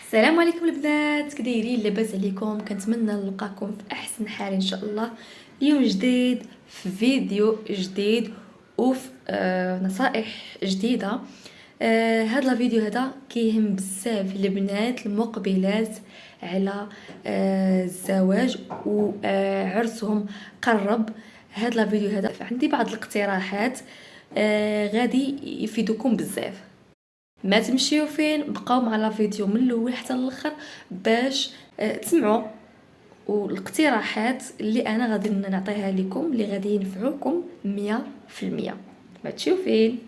السلام عليكم البنات، كدايرين؟ لاباس عليكم؟ كنتمنى نلقاكم في احسن حال ان شاء الله. اليوم جديد في فيديو جديد وفي نصائح جديده. هذا الفيديو هذا كيهم بزاف البنات المقبلات على الزواج وعرسهم قرب. هذا الفيديو هذا عندي بعض الاقتراحات غادي يفيدوكم بزاف. ما تمشيو فين، بقاو مع لا فيديو من الاول حتى الاخر باش تسمعوا والاقتراحات اللي انا غادي نعطيها لكم اللي غادي ينفعوكم 100%. ما تمشيو فين.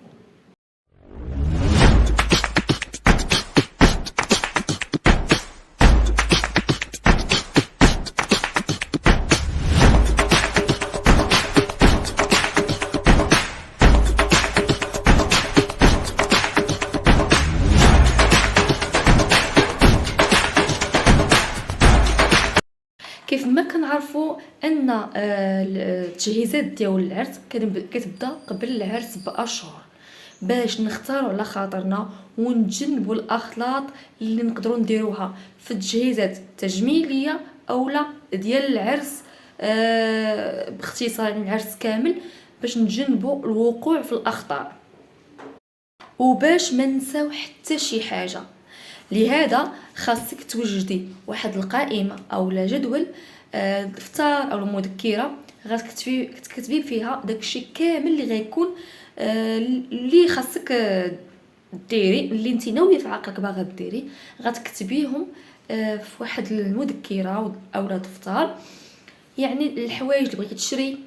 كيف ما كنعرفوا ان التجهيزات ديال العرس كتبدا قبل العرس باشهر باش نختاروا على خاطرنا ونتجنبوا الاخلاط اللي نقدروا نديروها في التجهيزات التجميليه اولا ديال العرس. باختصار يعني العرس كامل باش نتجنبوا الوقوع في الاخطاء وباش ما نساو حتى شي حاجه. لهذا خاصك توجدي واحد القائمه اولا جدول دفتر او مذكره غتكتبي فيها داكشي كامل اللي غيكون اللي خاصك ديري اللي انت ناويه في عقلك باغا ديري. غتكتبيهم في واحد المذكره اولا دفتر، يعني الحوايج اللي بغيتي تشري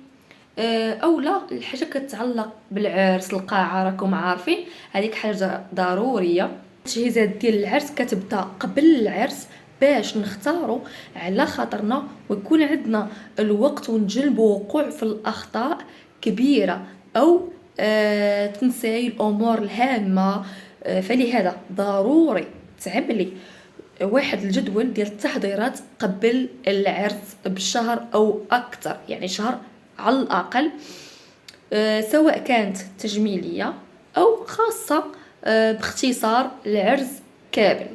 اولا الحاجه كتعلق بالعرس القاعه. راكم عارفين هذيك حاجه ضروريه. التجهيزات ديال العرس كتبدا قبل العرس باش نختاروا على خاطرنا ويكون عندنا الوقت ونجلبوا وقوع في الاخطاء كبيره او تنساي الامور الهامه. فلهذا ضروري تعملي واحد الجدول ديال التحضيرات قبل العرس بشهر او اكثر، يعني شهر على الاقل. سواء كانت تجميليه او خاصه باختصار العرس كامل.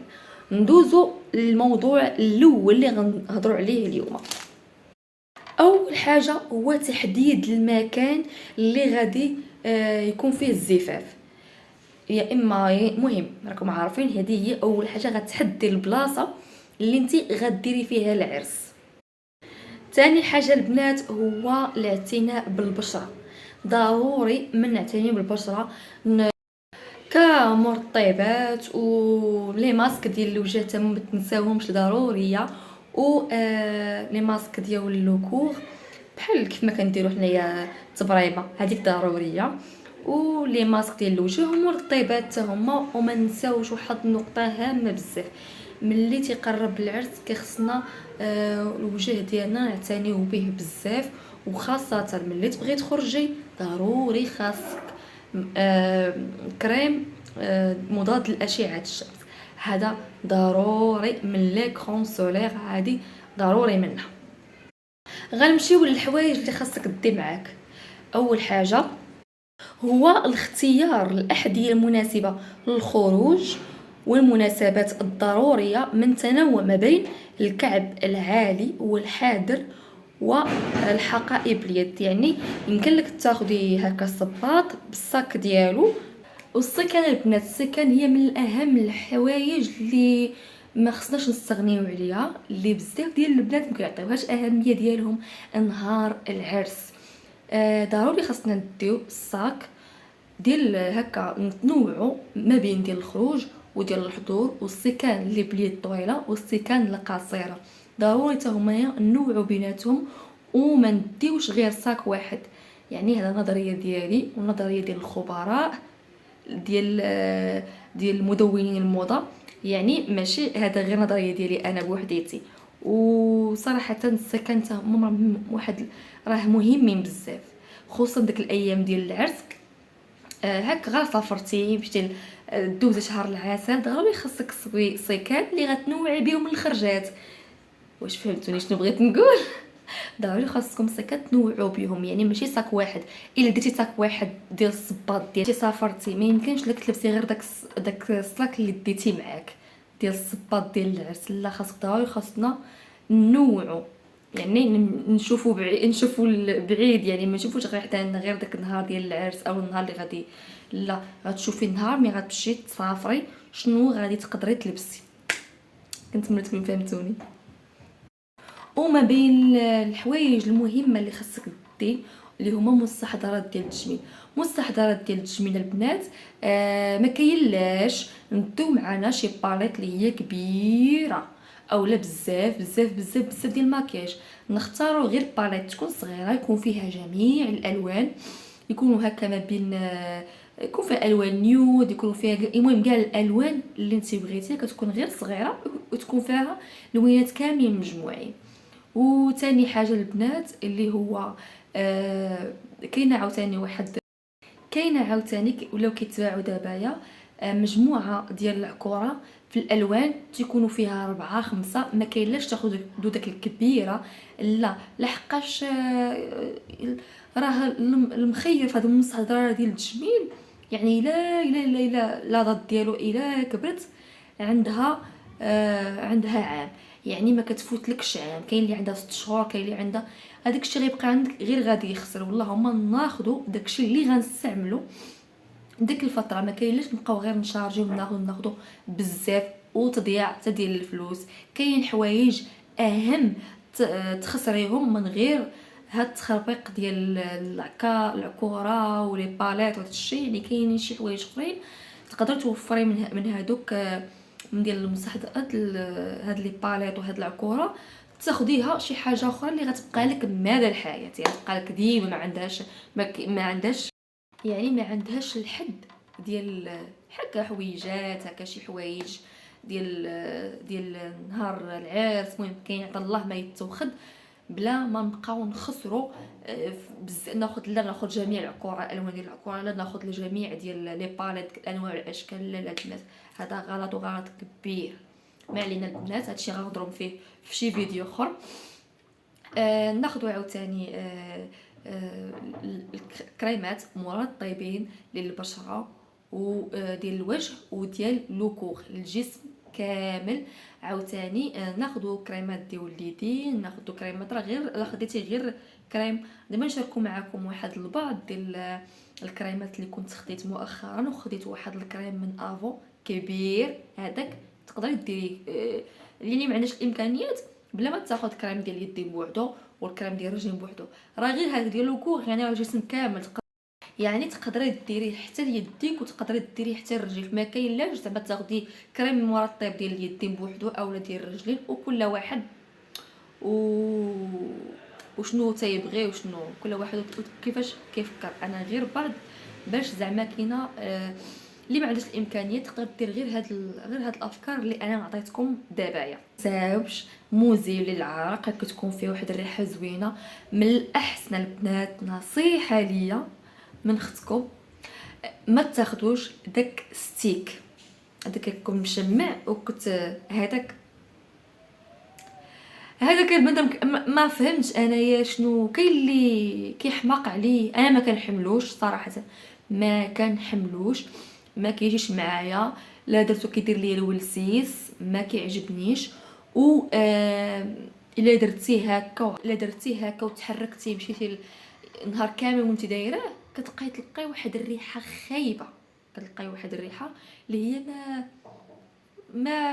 ندوزو للموضوع الاول اللي غنهضروا عليه اليوم. اول حاجه هو تحديد المكان اللي غادي يكون فيه الزفاف. يا اما مهم راكم عارفين هذه هي اول حاجه غتحدي البلاصه اللي انت غديري فيها العرس. ثاني حاجه البنات هو الاعتناء بالبشره. ضروري من نعتني بالبشره كمرطبات ولي ماسك ديال الوجه تما ما تنساوهمش ضروريه، و لي ماسك ديال اللوكور بحال كيف ما كنديروا حنايا التبريمه هذيك ضروريه، ولي ماسك ديال الوجه ومرطبات حتى هما. وما نساوش واحد النقطه هامه بزاف، ملي تيقرب العرس كيخصنا الوجه ديالنا نعتنيو به بزاف، وخاصه ملي تبغي تخرجي ضروري خاصك كريم مضاد لاشعه الشمس. هذا ضروري من لي كرون سولير، هذه ضروري منها. غنمشيو للحوايج اللي خاصك دي معاك. اول حاجه هو الاختيار الاحذيه المناسبه للخروج والمناسبات الضروريه من تنوع ما بين الكعب العالي والحاذر والحقائب اليد. يعني يمكن لك تاخدي هكا الصباط بالصاك ديالو. والسكن البنات، السكن هي من الاهم الحوايج اللي ما خصناش نستغنيو عليها، اللي بزاف ديال البنات ما كيعطيوهاش اهميه ديالهم نهار العرس. ضروري خاصنا نديو الصاك ديال هكا نتنوعوا ما بين ديال الخروج وديال الحضور، والسكان اللي بليد طويله والسكان القصيره ضروري حتى هما نوعوا بيناتهم وما نديوش غير صاك واحد. يعني هذا النظريه ديالي والنظريه ديال الخبراء ديال مدونين الموضه، يعني ماشي هذا غير نظريه ديالي انا بوحديتي. وصراحه السكن حتى هما واحد راه مهمين بزاف، خصوصا ديك الايام ديال العرس. هاك غير سافرتي مشيتي دوزي شهر العسل ضروري خاصك تسوي سيكان اللي غتنوعي بهم الخرجات. واش فهمتوني شنو بغيت نقول؟ ضروري خاصكم ساكات تنوعوا بهم، يعني ماشي صاك واحد. الا درتي صاك واحد ديال الصباط ديال سافرتي ما يمكنش لك تلبسي غير داك الصاك اللي ديتي معاك. ديال الصباط ديال العرس. لا خاصك ضروري خاصنا ننوعوا، يعني نشوفوا نشوفوا بعيد، يعني ما نشوفوش غير حتى غير داك النهار ديال العرس او النهار اللي غادي، لا غتشوفي النهار مي غتمشي تسافري شنو غادي تقدري تلبسي. كنتمنى تكونوا فهمتوني. وما بين الحوايج المهمه اللي خاصك دي اللي هما مستحضرات ديال التجميل. مستحضرات ديال التجميل البنات، ما كاينلاش ندو معنا شي باليت اللي هي كبيره او لا بزاف بزاف بزاف بزاف ديال الماكياج. نختاروا غير باليت تكون صغيره يكون فيها جميع الالوان، يكونوا هكا ما بين يكون فيها الوان نيود، يكون فيها المهم كاع الالوان اللي انت بغيتيها، كتكون غير صغيره وتكون فيها لوينات كاملين مجموعين. وثاني حاجه البنات اللي هو كاينه عاوتاني ولاو كيتباعوا دابايا مجموعه ديال العكوره في الالوان تيكونوا فيها 4 5. ما كاينلاش تاخذ دودك الكبيره، لا لحقاش راه المخير في هذا المستحضرات ديال التجميل، يعني لا ضد ديالو الا كبرت عندها عندها عام، يعني ما كتفوتلكش عام. كاين اللي عندها 6 شهور، كاين اللي عندها هذاك الشيء غيبقى عندك غير غادي يخسر. اللهم ناخذوا داك الشيء اللي غنستعملو ديك الفتره. ما كاينلاش نبقاو غير نشارجيو ناخذ بزاف وتضيع حتى ديال الفلوس. كاين حوايج اهم تخسريهم من غير هاد التخربيق ديال العكوره ولي باليت وهذا الشيء. يعني كاينين شي حوايج اخرين تقدر توفري من هادوك من ديال المستحضرات هاد لي باليت وهاد العكوره، تاخديها شي حاجه اخرى اللي غتبقى لك مدى الحياه، يعني تبقى لك ديما ما عندهاش يعني ما عندهاش الحد ديال هكا حويجات، هكا شي حوايج ديال نهار العرس. المهم كاين عطا الله ما يتوخد بلا ما نبقاو نخسروا بزاف. ناخذ جميع العكوره، الالوان ديال العكوره، لا ناخذ جميع ديال لي باليت الانواع والاشكال. لا البنات هذا غلط وغلط كبير. ما علينا البنات، هادشي غنهضروا فيه في شي فيديو اخر. ناخذوا عاوتاني الكريمات مرطبين للبشره وديال الوجه وديال لوكور الجسم كامل. عاوتاني ناخذوا كريمات ديال اليدين، ناخذوا كريمات راه غير لا خديتي غير كريم. دابا نشاركوا معكم واحد البعض ديال الكريمات اللي كنت خديت مؤخرا. وخديت واحد الكريم من افو كبير، هذاك تقدري ديريه اللي ما عندهاش الامكانيات بلا ما تاخذ كريم ديال اليدين بوحدو والكريم ديال الرجلين بوحدو، راه غير هذا ديال لوكور يعني راه الجسم كامل. يعني تقدري ديريه حتى ليديك وتقدري ديريه حتى لرجليك. ما كاينلاش زعما تاخدي كريم مرطب ديال اليدين بوحدو اولا ديال الرجلين، وكل واحد وشنو تيبغي وشنو كل واحد كيفاش كيفكر. انا غير بعض باش زعما كاينه اللي ما عندهاش الامكانيات تقدر دير غير هاد الافكار اللي انا عطيتكم دابايا. ساوش موزيل للعرق كتكون فيه واحد الريحه زوينه. من الاحسن البنات نصيحه ليا من اختكم ما تاخدوش داك ستيك هذاك يكون مشمع وكنت هذاك البنت ما فهمتش انايا شنو كاين اللي كيحماق عليه. انا ما كنحملوش صراحه، ما كنحملوش، ما كيجيش معايا. لا درتو كيدير ليا الولسيس ما كيعجبنيش. و الا درتيه هكا وتحركتي مشيتي نهار كامل وانت دايره تلقاي واحد الريحه خايبه، كتلقاي واحد الريحه اللي هي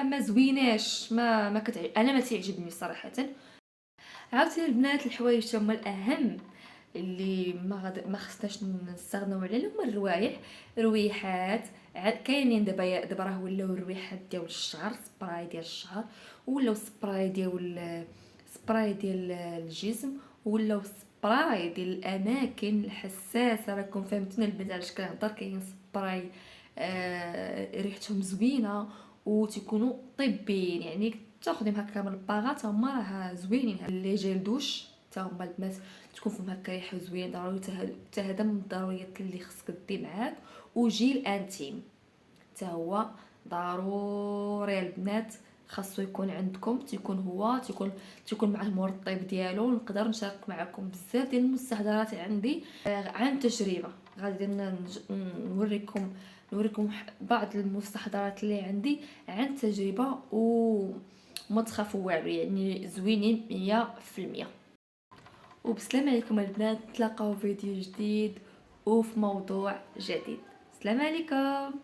ما زويناش، انا ما تعجبني صراحه. عاوتاني البنات الحوايج هما الاهم اللي ما خصناش نستغناو عليهم هما الروائح. رويحات كاينين دابا راه ولاو الرويحات ديال الشعر، سبراي ديال الشعر، ولاو سبراي ديال الجسم، ولاو سبراي ديال الاماكن الحساسه. راكم فهمتوني البنات علاش كنهضر. كاين سبراي ريحتهم زوينه وتكونوا طبيين، يعني تاخذهم هكا من الباغات هما راه زوينين. لي جيل دوش حتى هما البنات تكون فيهم هكا ريحه زوينه ضروري. حتى هذا من الضروريات اللي خصك دير معاك. وجيل انتيم حتى هو ضروري البنات خاصو يكون عندكم. تيكون مع المرطب ديالو. نقدر نشارك معكم بزاف ديال المستحضرات عندي عن تجربه. غادي نوريكم نوريكم بعض المستحضرات اللي عندي عن تجربه، وما تخافوا والو، يعني زوينين 100%. وبسلام عليكم البنات، نتلاقاو في فيديو جديد وفي موضوع جديد. السلام عليكم.